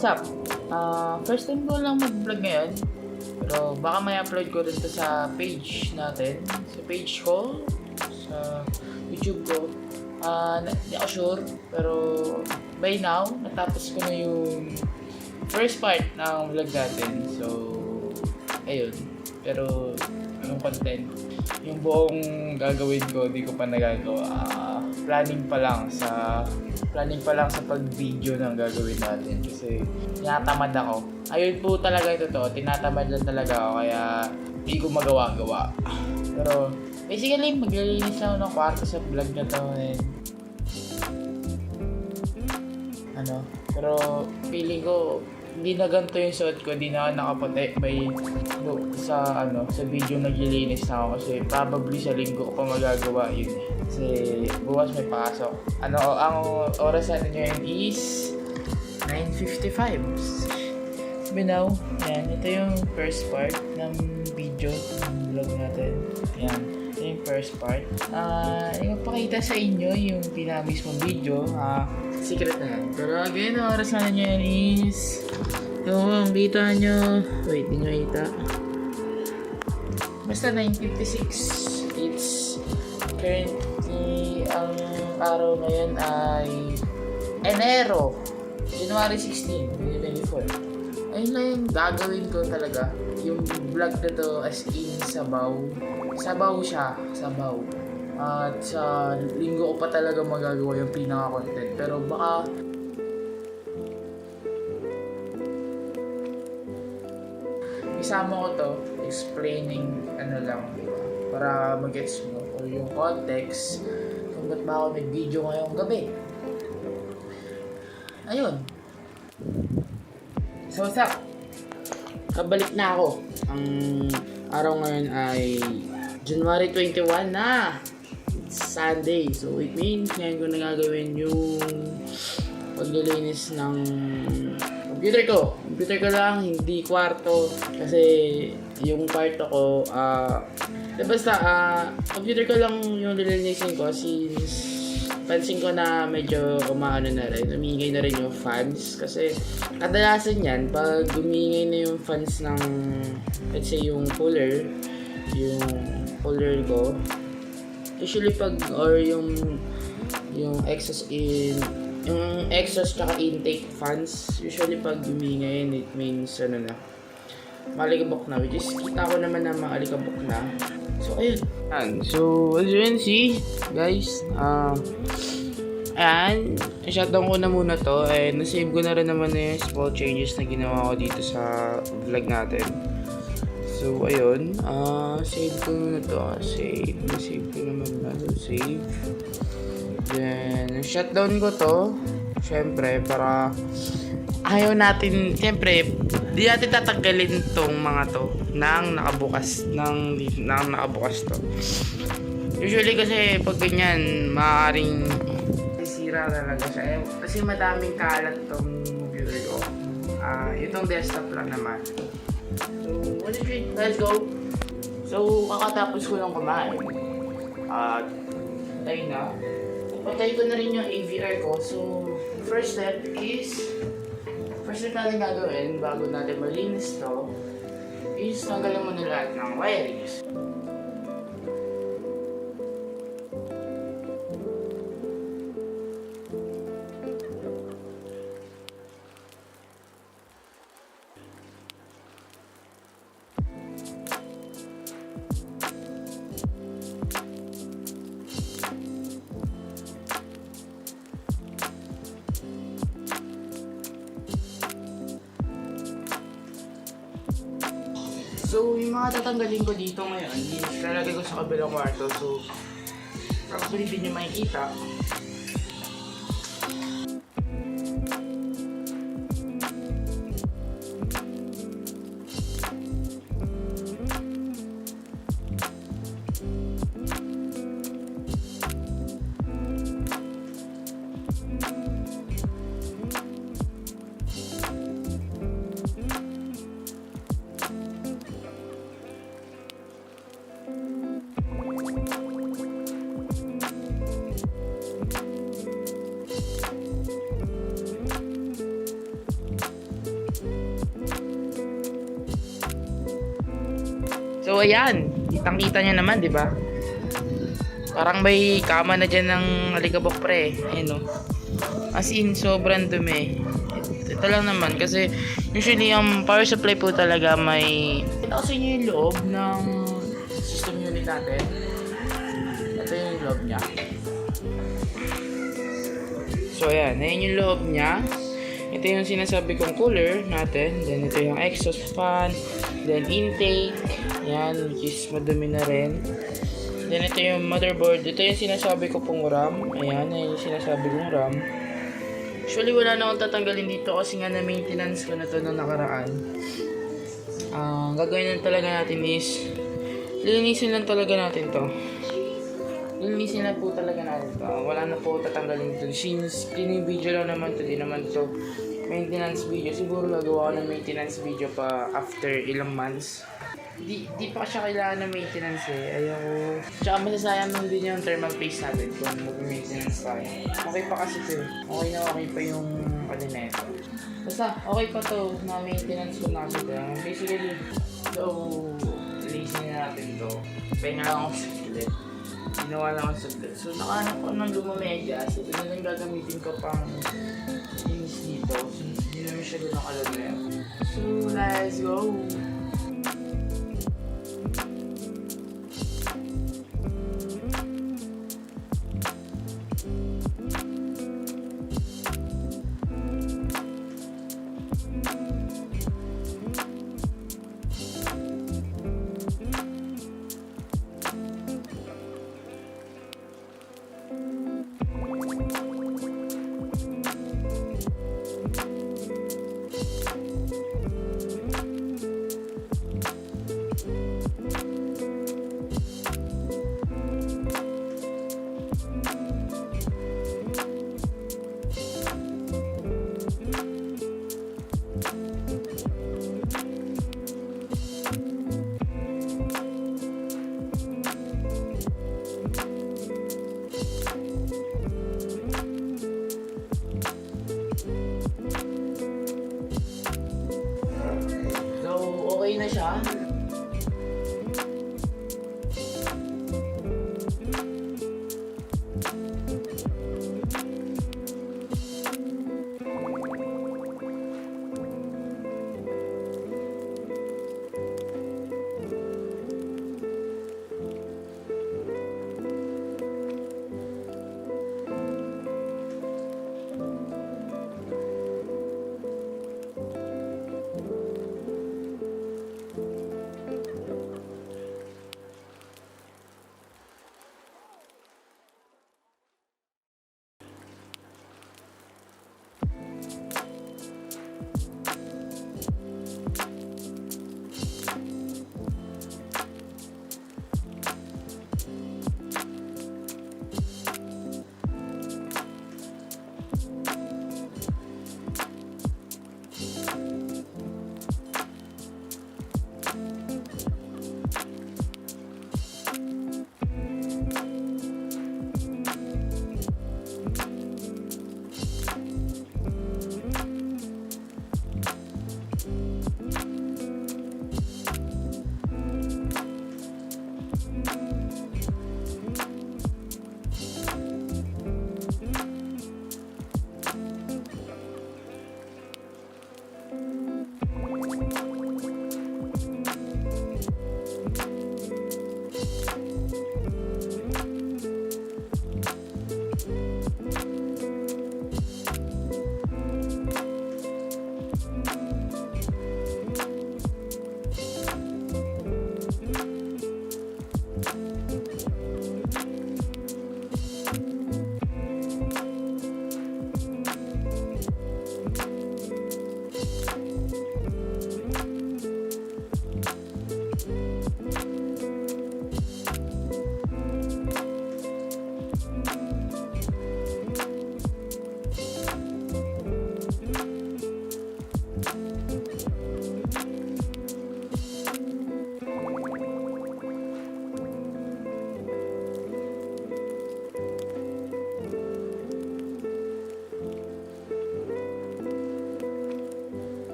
what's up? First time ko lang mag-vlog ngayon. Pero baka may upload ko rin to sa page natin. Sa page ko. Sa YouTube ko. Hindi ako sure. Pero by now, natapos ko na yung first part ng vlog natin. So, ayun. Pero, yung content, yung buong gagawin ko, di ko pa nagagawa. Planning pa lang sa pag-video ng gagawin natin kasi tinatamad ako. Ayun po talaga ito to, tinatamad lang talaga ako kaya hindi ko magawa-gawa. Pero basically maglilinis ako ng kwarto sa vlog na to pero feeling ko hindi na ganito yung suot ko, hindi na ako nakaputi sa video naglilinis na ako kasi probably sa linggo ko pa magagawa yun kasi bukas may pasok. Ang oras natin ngayon is 9:55. Binaw, yan, ito yung first part ng video ng vlog natin. Yan, ito yung first part. Ipapakita sa inyo yung pinamismong video. Secret na yan. Pero again, ang oras natin ngayon is yung kita nyo. Wait, di nyo kita. Basta 9:56. It's currently, ang araw ngayon ay January 16, 2024. Ayun lang yung gagawin ko talaga. Yung vlog na to as in sabaw. Sabaw siya. Sabaw. At sa linggo ko pa talaga magagawa yung pinaka-content. Pero baka isama ko to, explaining lang, diba? Para mag-gets mo o yung context kung ba't ba ako nag-video ngayong gabi. Ayun. So what's up? Kabalik na ako. Ang araw ngayon ay January 21 na. It's Sunday. So it means ngayon ko na gagawin yung paglilinis ng computer ko. Computer ko lang, hindi kwarto. Kasi yung kwarto ko, computer ko lang yung lilinisin ko since pansin ko na medyo umaano na rin, umingay na rin yung fans kasi kadalasan yan pag umingay na yung fans ng let's say yung cooler ko usually yung exhaust tsaka intake fans usually pag umingay it means malikabok na, which is kita ko naman na malikabok na. So ayun. So as you can see guys, shutdown ko na muna to and nasave ko na rin naman na yung small changes na ginawa ko dito sa vlog natin. So ayun, save ko muna to. Save ko naman na. Save. Then shutdown ko to. Syempre para ayaw natin, syempre di natin tatanggalin tong mga to nang nakabukas to. Usually kasi pag ganyan maaaring sira talaga siya kasi madaming kalat tong computer ko. Itong desktop lang naman. So let's go. So kakatapos ko lang kumain at patay ko na rin yung AVR ko. So first step natin gagawin bago natin malinis to is tanggalin mo na lahat ng wirings. So, yung mga tatanggalin ko dito ngayon, lalagay ko sa kabilang kwarto. So, probably hindi nyo makikita. So, ayan. Kitang-kita nyo naman, di ba? Parang may kama na dyan ng alikabok pre. Ayun o. As in, sobrang dumi. Ito lang naman kasi usually ang power supply po talaga may... Ito kasi yung loob ng system unit natin. Ito yung loob niya. So ayan, ayan yung loob niya. Ito yung sinasabi kong cooler natin. Then ito yung exhaust fan. Then intake. Ayan, which is madumi na rin. Then ito yung motherboard. Ito yung sinasabi ko pong RAM. Ayan, ayan yung sinasabi kong RAM. Actually, wala na akong tatanggalin dito kasi nga na-maintenance ko na to nung nakaraan. Gagawin lang talaga natin is lilinisin lang talaga natin to. Lilinisin na po talaga natin to. Wala na po tatanggalin to. Since cleaning video lang naman to, di naman to maintenance video. Siguro gagawa ko ng maintenance video pa after ilang months. Di pa siya kailangan ng maintenance eh. Ayoko. Tsaka masasayang nun din yung thermal paste natin kung mag-maintenance tayo. Okay pa kasi ito eh. Okay pa yung neto. Basta, okay pa to na maintenance ko na kasi ito. Basically, so, releasing na natin to. Pahinga lang ako sa saglit. Ginawa lang ako sa saglit. So, nakahanap ko ng lumamedya. So, ito na lang gagamitin ko pang things dito. Since hindi naman siya doon nakalamero. So, let's go! Okay na siya.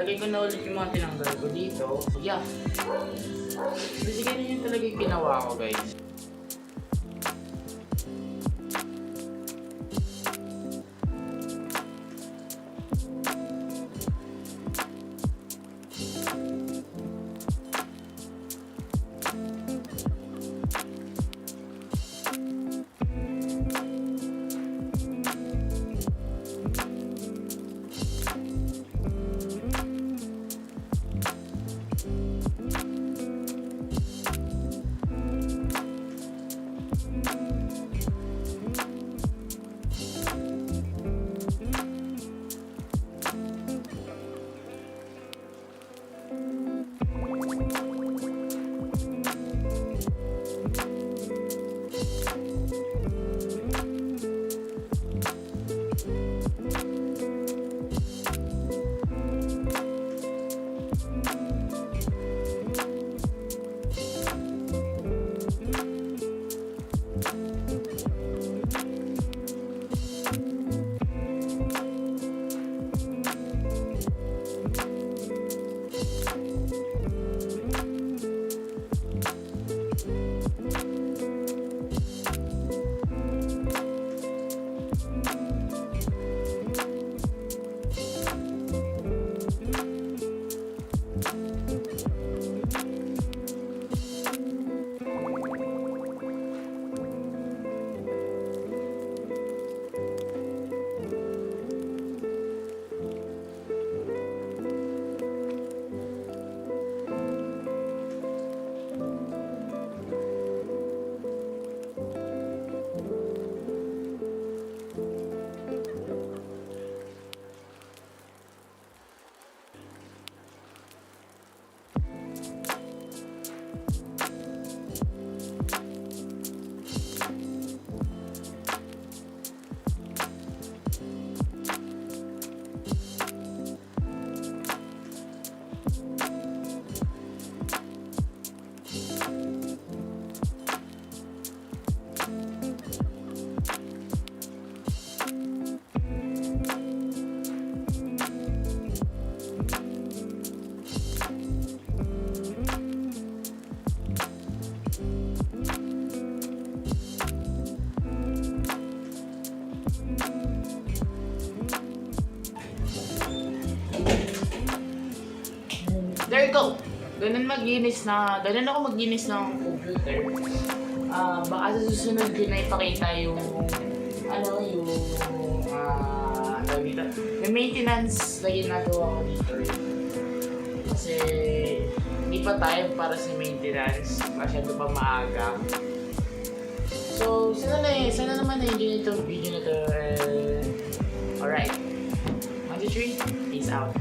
nalagay ko na ulit yung mga tinanggal ko dito. Yeah. Basically, yun talaga yung ginawa ko, guys. There you go! Ganun ako maglinis ng computer. Baka sa susunod din na ipakita yung yung maintenance na ginagawa ko dito. Kasi hindi pa time para sa maintenance, masyado pa maaga. So, sana naman na-enjoy itong video na to. Alright, 1, 2, 3, peace out.